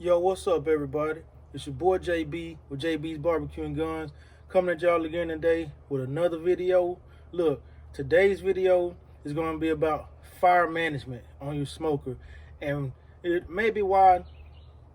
Yo, what's up, everybody? It's your boy JB with JB's Barbecue and Guns, coming at y'all again today with another video. Look, today's video is going to be about fire management on your smoker, and it may be why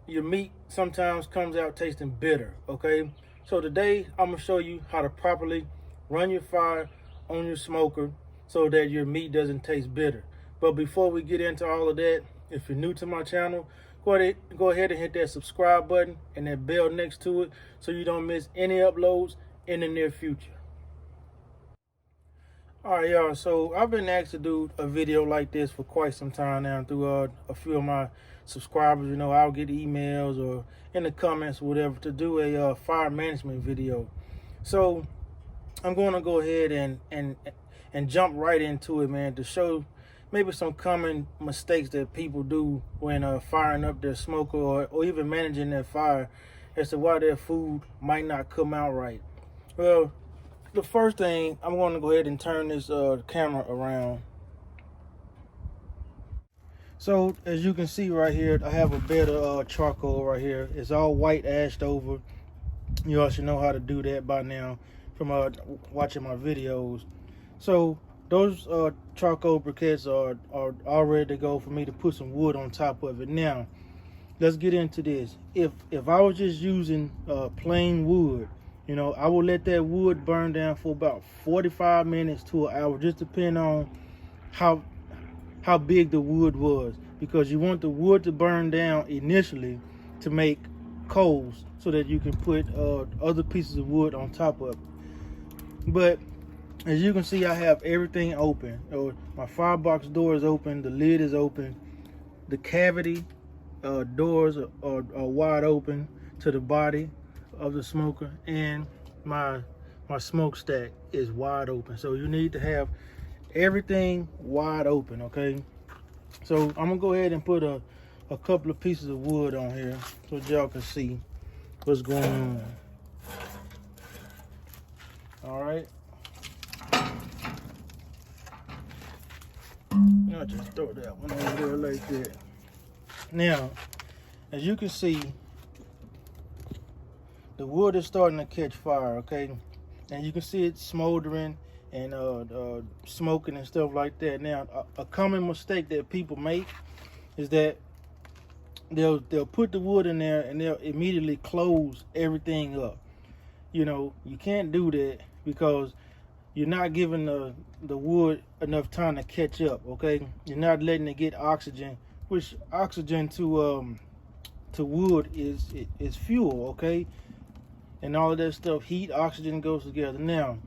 your meat sometimes comes out tasting bitter. Okay, so today I'm going to show you how to properly run your fire on your smoker so that your meat doesn't taste bitter. But before we get into all of that, if you're new to my channel, go ahead and hit that subscribe button and that bell next to it so you don't miss any uploads in the near future. Alright, y'all, so I've been asked to do a video like this for quite some time now through a few of my subscribers. You know, I'll get emails or in the comments or whatever to do a fire management video. So I'm going to go ahead and jump right into it, man, to show maybe some common mistakes that people do when firing up their smoker or even managing their fire as to why their food might not come out right. Well, the first thing, I'm going to go ahead and turn this camera around. So as you can see right here, I have a bed of charcoal right here. It's all white ashed over. You all should know how to do that by now from watching my videos. So those charcoal briquettes are all ready to go for me to put some wood on top of it. Now, let's get into this. If I was just using plain wood, you know, I will let that wood burn down for about 45 minutes to an hour, just depending on how big the wood was, because you want the wood to burn down initially to make coals so that you can put other pieces of wood on top of it. But as you can see, I have everything open. My firebox door is open, the lid is open, the cavity doors are wide open to the body of the smoker, and my smokestack is wide open. So you need to have everything wide open, okay? So I'm gonna go ahead and put a couple of pieces of wood on here so y'all can see what's going on. All right. I'll just throw that one over there like that. Now, as you can see, the wood is starting to catch fire, okay? And you can see it smoldering and smoking and stuff like that. Now, a common mistake that people make is that they'll put the wood in there and they'll immediately close everything up. You know, you can't do that because you're not giving the wood enough time to catch up, okay? You're not letting it get oxygen, which oxygen to wood is fuel, okay? And all of that stuff, heat, oxygen goes together. Now,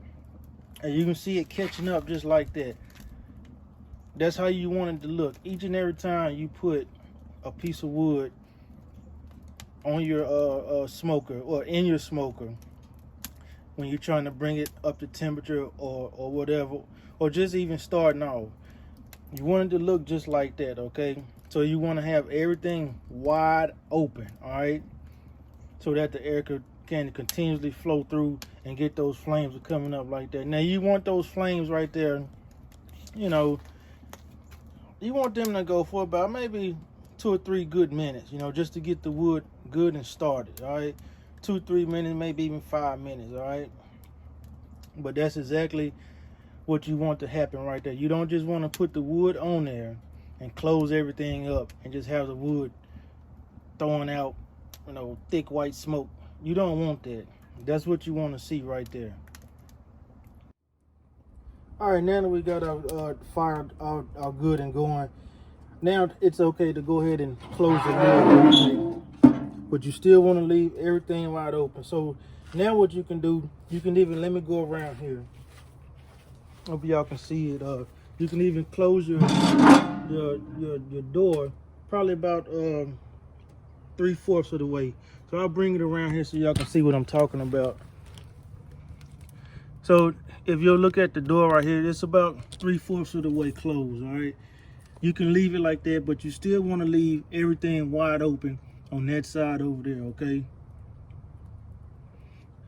and you can see it catching up just like that. That's how you want it to look. Each and every time you put a piece of wood on your smoker or in your smoker, when you're trying to bring it up to temperature or whatever, or just even starting off, you want it to look just like that, okay? So you want to have everything wide open, all right? So that the air can continuously flow through and get those flames coming up like that. Now you want those flames right there, you know, you want them to go for about maybe 2 or 3 good minutes, you know, just to get the wood good and started, all right? 2-3 minutes, maybe even 5 minutes, all right? But that's exactly what you want to happen right there. You don't just want to put the wood on there and close everything up and just have the wood throwing out, you know, thick white smoke. You don't want that. That's what you want to see right there. All right, now that we got our fire all good and going, now it's okay to go ahead and close the lid. But you still want to leave everything wide open. So now what you can do, you can even, let me go around here. Hope y'all can see it. You can even close your door probably about 3/4 of the way. So I'll bring it around here so y'all can see what I'm talking about. So if you'll look at the door right here, it's about 3/4 of the way closed, all right? You can leave it like that, but you still want to leave everything wide open on that side over there, okay?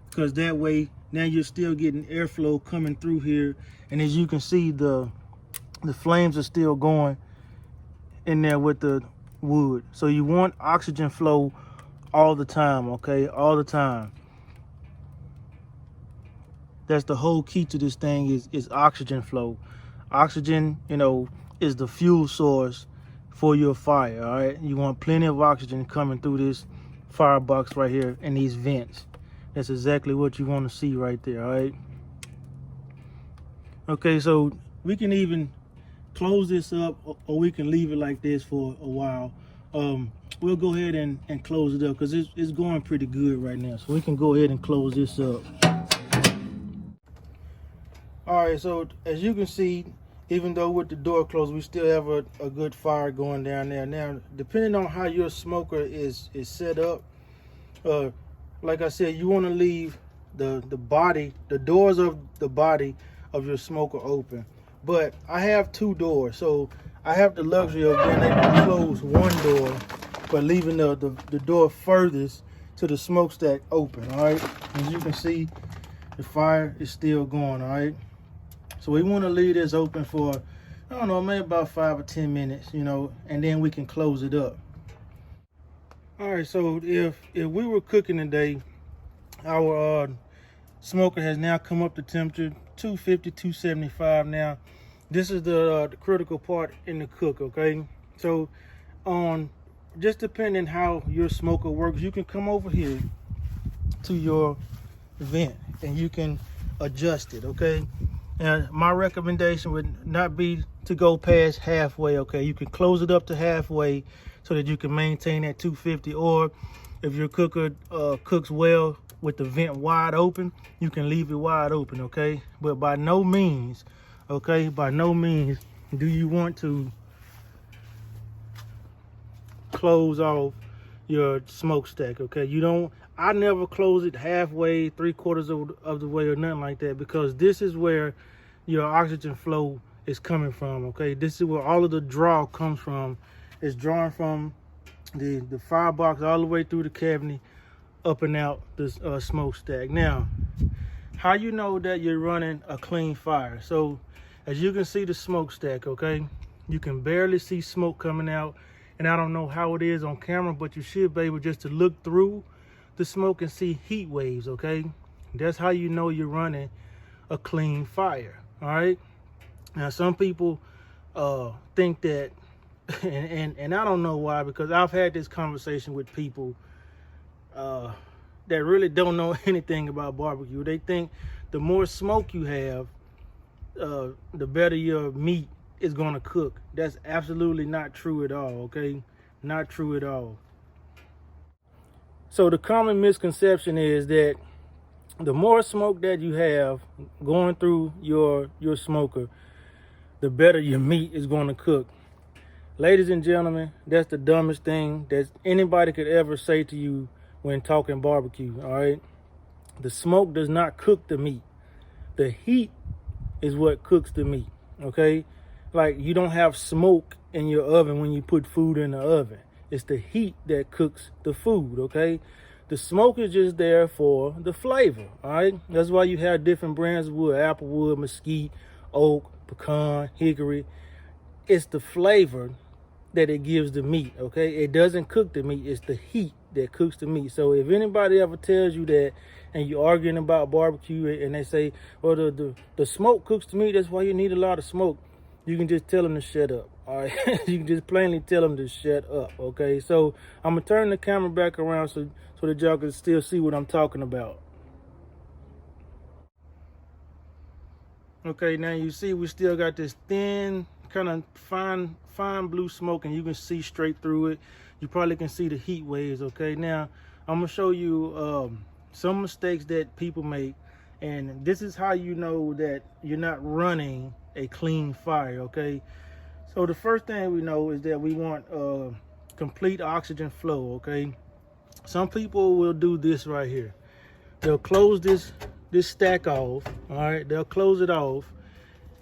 Because that way, now you're still getting airflow coming through here. And as you can see, the flames are still going in there with the wood. So you want oxygen flow all the time, okay? All the time. That's the whole key to this thing is oxygen flow. Oxygen, you know, is the fuel source for your fire, all right? You want plenty of oxygen coming through this firebox right here in these vents. That's exactly what you want to see right there, all right? Okay, so we can even close this up, or we can leave it like this for a while. We'll go ahead and close it up because it's going pretty good right now. So we can go ahead and close this up. All right, so as you can see, even though with the door closed, we still have a good fire going down there. Now, depending on how your smoker is set up, like I said, you want to leave the doors of the body of your smoker open. But I have two doors, so I have the luxury of being able to close one door, but leaving the door furthest to the smokestack open. All right, as you can see, the fire is still going. All right, so we want to leave this open for, I don't know, maybe about 5 or 10 minutes, you know, and then we can close it up. All right, so if we were cooking today, our smoker has now come up to temperature 250, 275 now. This is the critical part in the cook, okay? So just depending how your smoker works, you can come over here to your vent and you can adjust it, okay? And my recommendation would not be to go past halfway, okay? You can close it up to halfway so that you can maintain that 250, or if your cooker cooks well with the vent wide open, you can leave it wide open, okay? But by no means, okay, by no means do you want to close off your smokestack, okay? You don't, I never close it halfway, 3/4 of the way, or nothing like that, because this is where your oxygen flow is coming from, okay? This is where all of the draw comes from. It's drawing from the firebox all the way through the cavity up and out the smokestack. Now, how you know that you're running a clean fire? So as you can see the smokestack, okay, you can barely see smoke coming out, and I don't know how it is on camera, but you should be able just to look through the smoke and see heat waves, okay? That's how you know you're running a clean fire. All right, now some people think that and I don't know why, because I've had this conversation with people that really don't know anything about barbecue. They think the more smoke you have, the better your meat is going to cook. That's absolutely not true at all, okay? Not true at all. So the common misconception is that the more smoke that you have going through your smoker, the better your meat is going to cook. Ladies and gentlemen, that's the dumbest thing that anybody could ever say to you when talking barbecue, all right? The smoke does not cook the meat. The heat is what cooks the meat, okay? Like, you don't have smoke in your oven when you put food in the oven. It's the heat that cooks the food, okay? The smoke is just there for the flavor, all right? That's why you have different brands of wood: applewood, mesquite, oak, pecan, hickory. It's the flavor that it gives the meat, okay? It doesn't cook the meat. It's the heat that cooks the meat. So if anybody ever tells you that, and you're arguing about barbecue, and they say, well, the smoke cooks the meat, that's why you need a lot of smoke, you can just tell them to shut up, all right? You can just plainly tell them to shut up, okay? So I'm going to turn the camera back around so that y'all can still see what I'm talking about. Okay, now you see we still got this thin, kind of fine blue smoke, and you can see straight through it. You probably can see the heat waves, okay? Now, I'm going to show you some mistakes that people make, and this is how you know that you're not running a clean fire, okay? So the first thing we know is that we want complete oxygen flow, okay? Some people will do this right here. They'll close this stack off, all right? They'll close it off,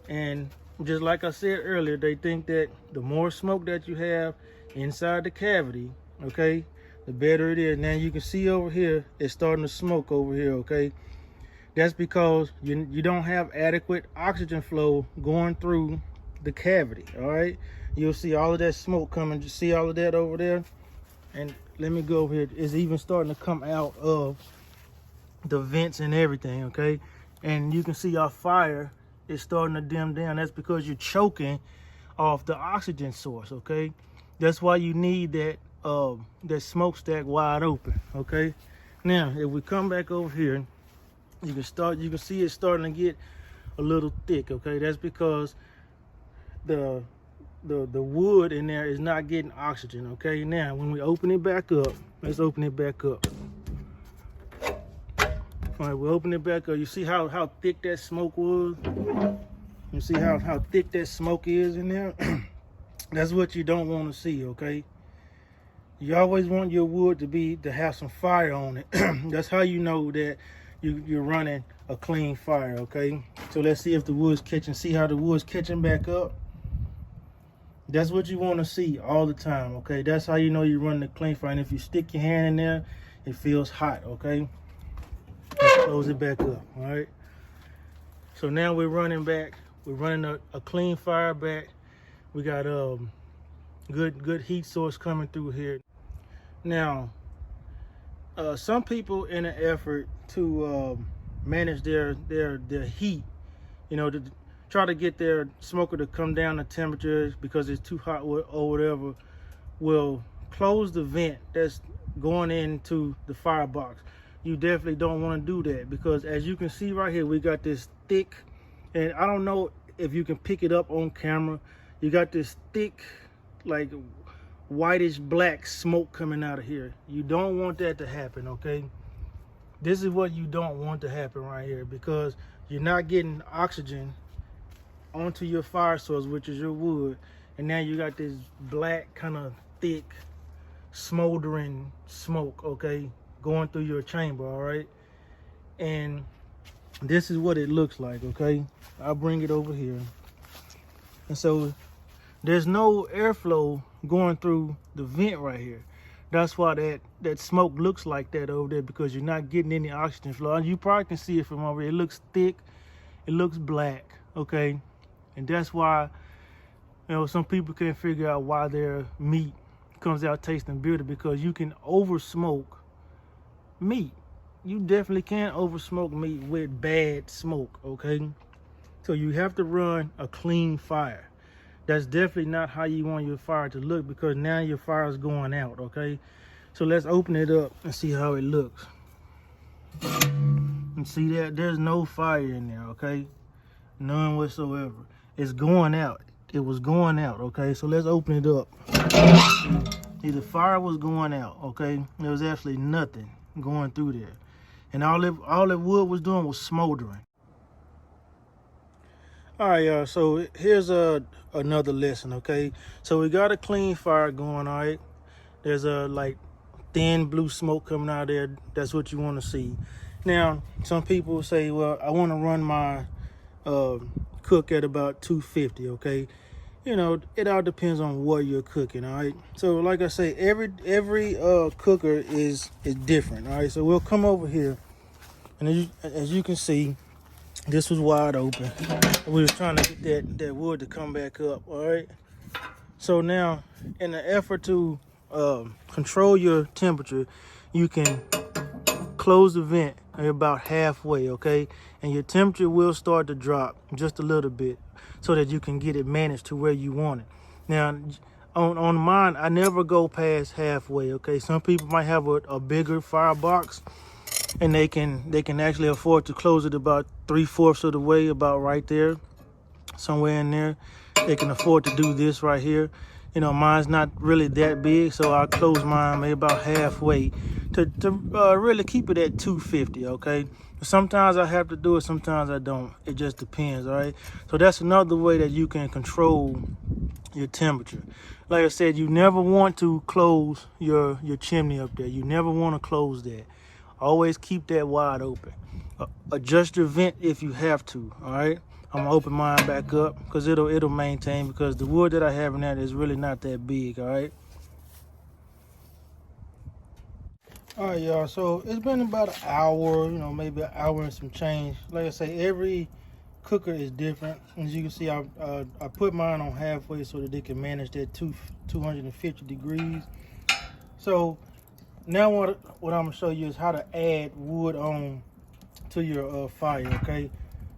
and just like I said earlier, they think that the more smoke that you have inside the cavity, okay, the better it is. Now you can see over here, it's starting to smoke over here, okay? That's because you don't have adequate oxygen flow going through the cavity, all right? You'll see all of that smoke coming. You see all of that over there? And let me go over here. It's even starting to come out of the vents and everything, okay? And you can see our fire is starting to dim down. That's because you're choking off the oxygen source, okay? That's why you need that that smokestack wide open, okay? Now, if we come back over here, you can see it starting to get a little thick, okay? That's because the wood in there is not getting oxygen, okay? Now, when we open it back up, let's open it back up. All right, we open it back up. You see how thick that smoke was? You see how thick that smoke is in there? That's what you don't want to see, okay? You always want your wood to have some fire on it. That's how you know that you're running a clean fire, okay? So let's see if the wood's catching. See how the wood's catching back up? That's what you want to see all the time, okay? That's how you know you're running a clean fire. And if you stick your hand in there, it feels hot, okay? Let's close it back up, all right? So now we're running back. We're running a clean fire back. We got good heat source coming through here. Now, some people, in an effort to manage their heat, you know, to try to get their smoker to come down the temperature because it's too hot or whatever, will close the vent that's going into the firebox. You definitely don't want to do that because, as you can see right here, we got this thick, and I don't know if you can pick it up on camera, you got this thick, like whitish black smoke coming out of here. You don't want that to happen, okay? This is what you don't want to happen right here, because you're not getting oxygen onto your fire source, which is your wood, and now you got this black kind of thick smoldering smoke, okay, going through your chamber, all right? And this is what it looks like, okay? I'll bring it over here. And so there's no airflow going through the vent right here. That's why that smoke looks like that over there, because you're not getting any oxygen flow. You probably can see it from over here. It looks thick, it looks black, okay? And that's why, you know, some people can't figure out why their meat comes out tasting bitter, because you can over smoke meat. You definitely can over smoke meat with bad smoke, okay? So you have to run a clean fire. That's definitely not how you want your fire to look, because now your fire is going out, okay? So let's open it up and see how it looks. And see that there's no fire in there, okay? None whatsoever. It's going out. It was going out, okay? So let's open it up. See, the fire was going out, okay? There was absolutely nothing going through there. And all that wood was doing was smoldering. All right, y'all, so here's another lesson, okay? So we got a clean fire going, all right? There's a like thin blue smoke coming out of there. That's what you want to see. Now, some people say, well, I want to run my cook at about 250, okay? You know, it all depends on what you're cooking, all right? So like I say, every cooker is different, all right? So we'll come over here, and as you can see, this was wide open. We was trying to get that wood to come back up, all right? So now, in an effort to control your temperature, you can close the vent at about halfway, okay? And your temperature will start to drop just a little bit so that you can get it managed to where you want it. Now, on mine, I never go past halfway, okay? Some people might have a bigger firebox, and they can actually afford to close it about 3/4 of the way, about right there, somewhere in there. They can afford to do this right here. You know, mine's not really that big, so I'll close mine maybe about halfway to really keep it at 250, okay? Sometimes I have to do it, sometimes I don't. It just depends, all right? So that's another way that you can control your temperature. Like I said, you never want to close your chimney up there. You never want to close that. Always keep that wide open. Adjust your vent if you have to, all right? I'm gonna open mine back up because it'll maintain, because the wood that I have in there is really not that big, all right? All right, y'all, so it's been about an hour, you know, maybe an hour and some change. Like I say, every cooker is different. As you can see, I put mine on halfway so that they can manage that 250 degrees. So Now what I'm gonna show you is how to add wood on to your fire, okay?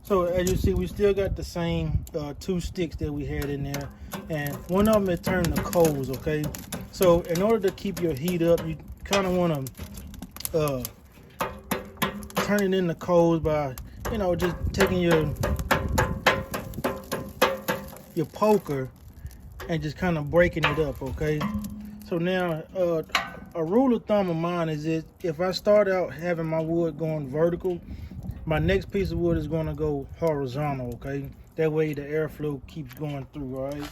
So as you see, we still got the same 2 sticks that we had in there, and one of them is turned to coals, okay? So in order to keep your heat up, you kind of want to turn it into coals by, you know, just taking your poker and just kind of breaking it up, okay? So now a rule of thumb of mine is that if I start out having my wood going vertical, my next piece of wood is going to go horizontal, okay? That way the airflow keeps going through, all right?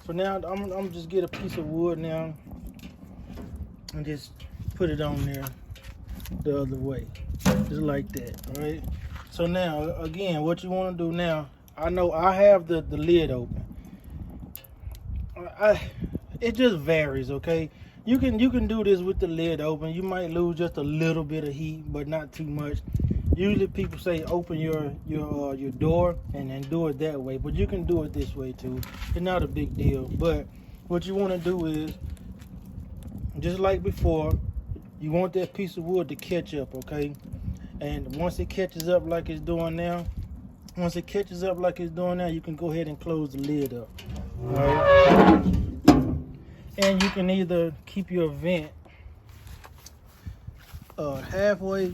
So now I'm just get a piece of wood now and just put it on there the other way, just like that, all right? So now, again, what you want to do now, I know I have the lid open. It just varies, okay? You can do this with the lid open. You might lose just a little bit of heat, but not too much. Usually people say open your door and then do it that way, but you can do it this way too. It's not a big deal. But what you want to do is, just like before, you want that piece of wood to catch up, okay? And once it catches up like it's doing now, you can go ahead and close the lid up. All right? And you can either keep your vent halfway,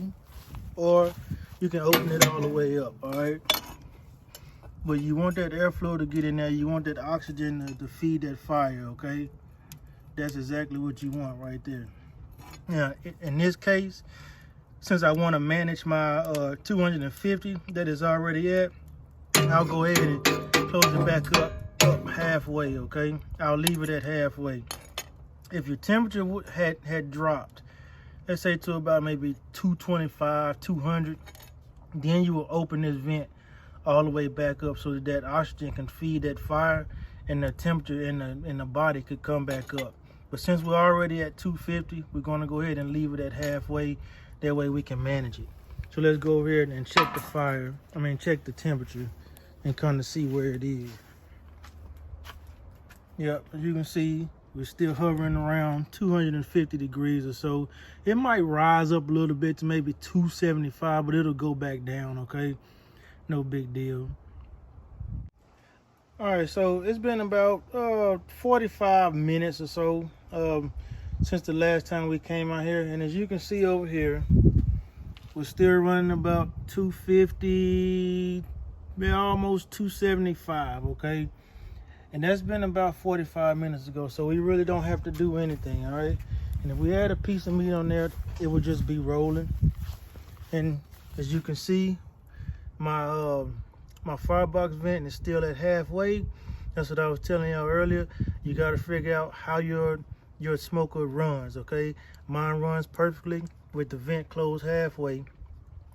or you can open it all the way up, all right? But you want that airflow to get in there. You want that oxygen to feed that fire, okay? That's exactly what you want right there. Now, in this case, since I want to manage my 250 that is already at, I'll go ahead and close it back up halfway, okay? I'll leave it at halfway. If your temperature had dropped, let's say to about maybe 225, 200, then you will open this vent all the way back up so that oxygen can feed that fire and the temperature in the body could come back up. But since we're already at 250, we're going to go ahead and leave it at halfway. That way we can manage it. So let's go over here and check check the temperature and kind of see where it is. Yep, as you can see, we're still hovering around 250 degrees or so. It might rise up a little bit to maybe 275, but it'll go back down, okay? No big deal. All right, so it's been about 45 minutes or so since the last time we came out here. And as you can see over here, we're still running about 250, almost 275, okay? And that's been about 45 minutes ago, so we really don't have to do anything, all right? And if we add a piece of meat on there, it would just be rolling. And as you can see, my firebox vent is still at halfway. That's what I was telling y'all earlier. You got to figure out how your smoker runs, okay? Mine runs perfectly with the vent closed halfway,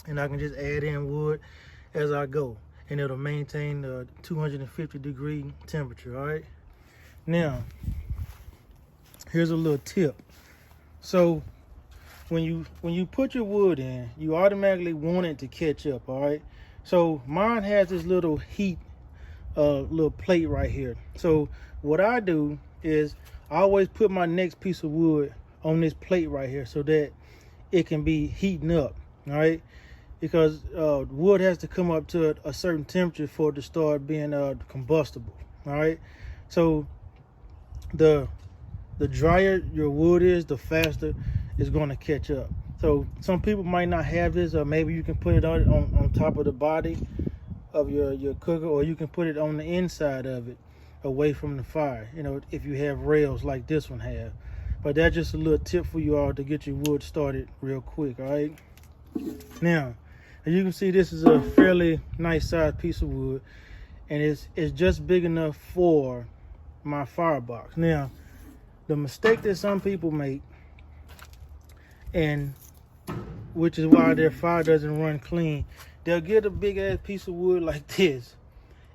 and I can just add in wood as I go, and it'll maintain the 250 degree temperature, all right? Now, here's a little tip. So when you put your wood in, you automatically want it to catch up, all right? So mine has this little heat little plate right here. So what I do is I always put my next piece of wood on this plate right here so that it can be heating up, all right? Because wood has to come up to a certain temperature for it to start being combustible, all right? So the drier your wood is, the faster it's going to catch up. So some people might not have this, or maybe you can put it on top of the body of your cooker, or you can put it on the inside of it away from the fire, you know, if you have rails like this one have. But that's just a little tip for you all to get your wood started real quick, all right? Now, as you can see, this is a fairly nice sized piece of wood, and it's just big enough for my firebox. Now, the mistake that some people make, and which is why their fire doesn't run clean, they'll get a big ass piece of wood like this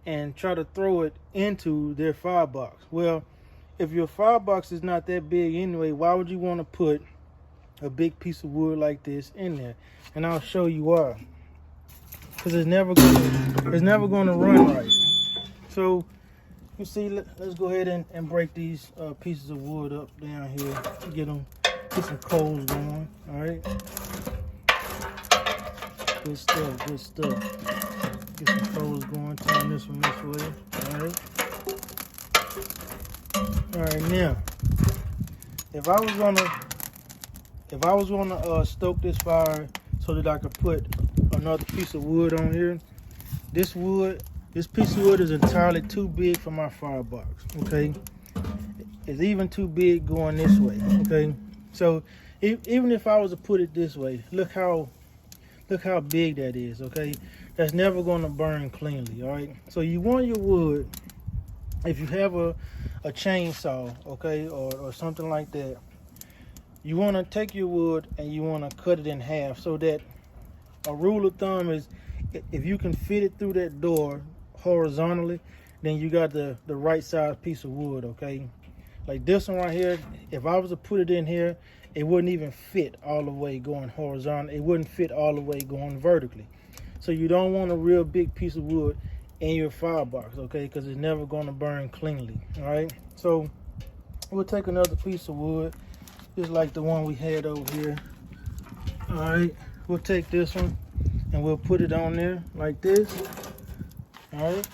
and try to throw it into their firebox. Well, if your firebox is not that big anyway, why would you want to put a big piece of wood like this in there? And I'll show you why. Because it's never going to run right. So you see, let's go ahead and break these pieces of wood up down here to get them Get some coals going. All right. Good stuff. Good stuff. Get some coals going. Turn this one this way. All right. All right. Now, if I was gonna stoke this fire so that I could put another piece of wood on here, this piece of wood is entirely too big for my firebox. Okay. It's even too big going this way. Okay. So even if I was to put it this way, look how big that is. Okay, that's never going to burn cleanly. All right, so you want your wood, if you have a chainsaw, okay, or something like that, you want to take your wood and you want to cut it in half, so that a rule of thumb is, if you can fit it through that door horizontally, then you got the right size piece of wood. Okay, like this one right here, if I was to put it in here, it wouldn't even fit all the way going horizontal. It wouldn't fit all the way going vertically. So you don't want a real big piece of wood in your firebox, okay? Because it's never going to burn cleanly, all right? So we'll take another piece of wood, just like the one we had over here. All right, we'll take this one and we'll put it on there like this, all right?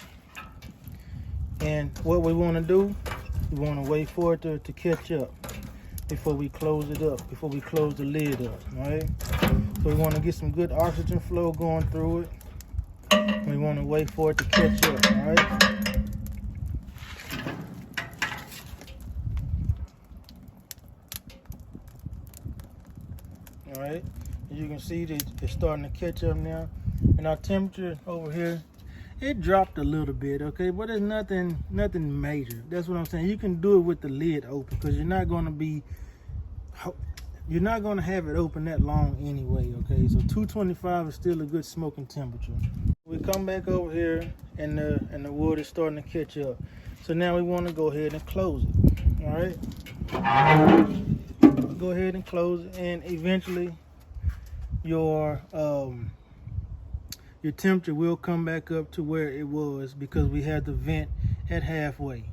And what we want to do, we want to wait for it to catch up before we close it up, before we close the lid up, all right? So we want to get some good oxygen flow going through it. We want to wait for it to catch up, all right? All right, as you can see that it's starting to catch up now. And our temperature over here, it dropped a little bit, okay? But it's nothing major. That's what I'm saying. You can do it with the lid open, because you're not going to have it open that long anyway, okay? So 225 is still a good smoking temperature. We come back over here and the wood is starting to catch up. So now we want to go ahead and close it, all right? Go ahead and close it, and eventually your temperature will come back up to where it was, because we had the vent at halfway.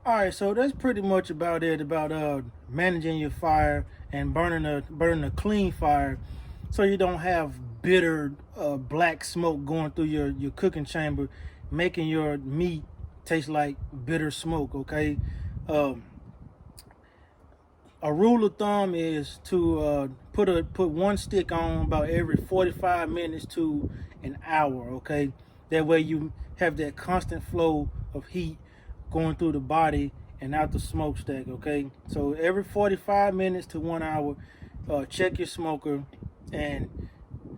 All right, so that's pretty much about it, about managing your fire and burning a clean fire, so you don't have bitter black smoke going through your cooking chamber, making your meat taste like bitter smoke. Okay, a rule of thumb is to put one stick on about every 45 minutes to an hour. Okay, that way you have that constant flow of heat going through the body and out the smokestack. Okay, so every 45 minutes to 1 hour, check your smoker and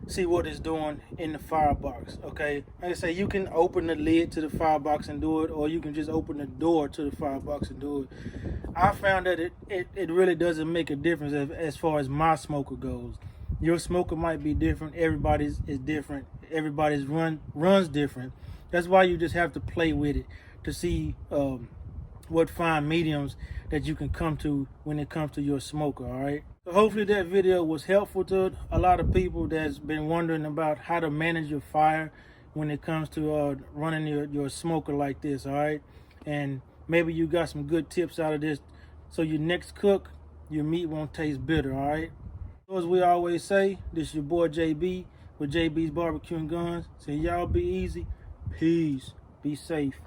see what it's doing in the firebox. Okay, like I say, you can open the lid to the firebox and do it, or you can just open the door to the firebox and do it. I found that it really doesn't make a difference as far as my smoker goes. Your smoker might be different. Everybody's is different. Everybody's runs different. That's why you just have to play with it to see what fine mediums that you can come to when it comes to your smoker. All right, so hopefully that video was helpful to a lot of people that's been wondering about how to manage your fire when it comes to running your smoker like this. All right, and maybe you got some good tips out of this, so your next cook, your meat won't taste bitter. All right, so as we always say, this is your boy JB with JB's Barbecue and Guns. So y'all be easy, peace, be safe.